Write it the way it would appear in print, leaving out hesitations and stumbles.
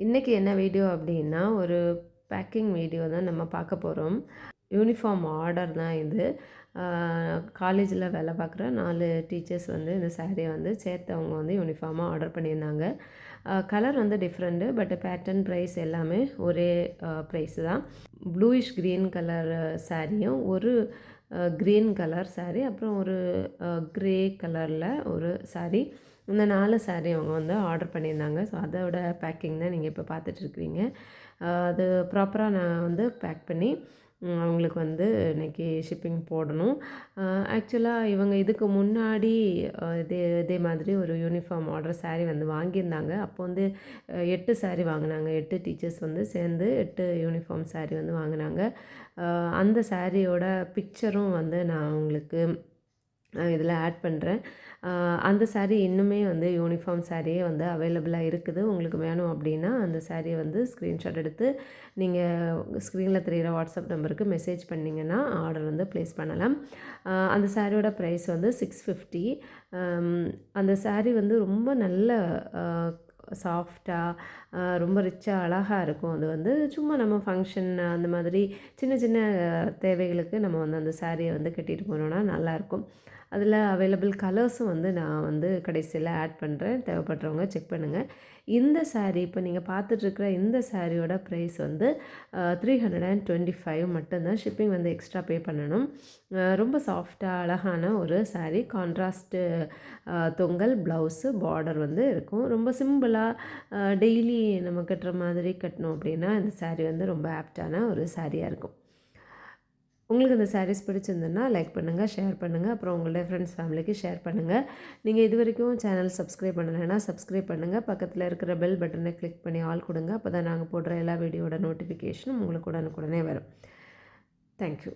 இன்றைக்கி என்ன வீடியோ அப்படின்னா, ஒரு பேக்கிங் வீடியோ தான் நம்ம பார்க்க போகிறோம். யூனிஃபார்ம் ஆர்டர் தான் இது. காலேஜில் வேலை பார்க்குற 4 டீச்சர்ஸ் வந்து இந்த சாரியை வந்து சேர்த்து அவங்க வந்து யூனிஃபார்மாக ஆர்டர் பண்ணியிருந்தாங்க. கலர் வந்து டிஃப்ரெண்ட்டு, பட் பேட்டர்ன் ப்ரைஸ் எல்லாமே ஒரே ப்ரைஸு தான். ப்ளூயிஷ் க்ரீன் கலர் சாரியும், ஒரு க்ரீன் கலர் சாரீ, அப்புறம் ஒரு க்ரே கலரில் ஒரு சாரீ. இந்த 4 சாரீ அவங்க வந்து ஆர்டர் பண்ணியிருந்தாங்க. ஸோ அதோட பேக்கிங் தான் நீங்கள் இப்போ பார்த்துட்ருக்குறீங்க. அது ப்ராப்பராக நான் வந்து பேக் பண்ணி அவங்களுக்கு வந்து இன்றைக்கி ஷிப்பிங் போடணும். ஆக்சுவலாக இவங்க இதுக்கு முன்னாடி இதே மாதிரி ஒரு யூனிஃபார்ம் ஆர்டர் சாரீ வந்து வாங்கியிருந்தாங்க. அப்போ வந்து 8 சாரீ வாங்கினாங்க. 8 டீச்சர்ஸ் வந்து சேர்ந்து 8 யூனிஃபார்ம் சாரீ வந்து வாங்கினாங்க. அந்த சாரியோட பிக்சரும் வந்து நான் உங்களுக்கு இதில் ஆட் பண்ணுறேன். அந்த சாரீ இன்னுமே வந்து யூனிஃபார்ம் சாரியே வந்து அவைலபிளாக இருக்குது. உங்களுக்கு வேணும் அப்படின்னா அந்த சாரியை வந்து ஸ்க்ரீன்ஷாட் எடுத்து நீங்கள் ஸ்க்ரீனில் தெரிகிற வாட்ஸ்அப் நம்பருக்கு மெசேஜ் பண்ணிங்கன்னா ஆர்டர் வந்து ப்ளேஸ் பண்ணலாம். அந்த சாரியோட ப்ரைஸ் வந்து 650. அந்த சாரீ வந்து ரொம்ப நல்ல சாஃப்டாக ரொம்ப ரிச்சாக அழகாக இருக்கும். அது வந்து சும்மா நம்ம ஃபங்க்ஷன் அந்த மாதிரி சின்ன சின்ன தேவைகளுக்கு நம்ம வந்து அந்த சாரியை வந்து கட்டிட்டு போனோன்னா நல்லாயிருக்கும். அதில் அவைலபிள் கலர்ஸும் வந்து நான் வந்து கடைசியில் ஆட் பண்ணுறேன். தேவைப்படுறவங்க செக் பண்ணுங்கள். இந்த சாரீ இப்போ நீங்கள் பார்த்துட்ருக்குற இந்த சாரியோட ப்ரைஸ் வந்து 325 மட்டும்தான். ஷிப்பிங் வந்து எக்ஸ்ட்ரா பே பண்ணணும். ரொம்ப சாஃப்டாக அழகான ஒரு சாரீ. கான்ட்ராஸ்ட்டு தொங்கல் ப்ளவுஸு பார்டர் வந்து இருக்கும். ரொம்ப சிம்பிளாக டெய்லி நம்ம கட்டுற மாதிரி கட்டணும் அப்படின்னா இந்த சாரீ வந்து ரொம்ப ஆப்டான ஒரு சாரியாக இருக்கும். உங்களுக்கு இந்த சாரீஸ் பிடிச்சிருந்ததுன்னா லைக் பண்ணுங்கள், ஷேர் பண்ணுங்கள், அப்புறம் உங்களுடைய ஃப்ரெண்ட்ஸ் ஃபேமிலிக்கு ஷேர் பண்ணுங்கள். நீங்கள் இது வரைக்கும் சேனல் சப்ஸ்கிரைப் பண்ணலைன்னா சப்ஸ்கிரைப் பண்ணுங்கள். பக்கத்தில் இருக்கிற பெல் பட்டனை கிளிக் பண்ணி ஆல் கொடுங்க. அப்போ தான் நாங்கள் போடுற எல்லா வீடியோட நோட்டிஃபிகேஷனும் உங்களுக்கு உடனுக்குடனே வரும். தேங்க்யூ.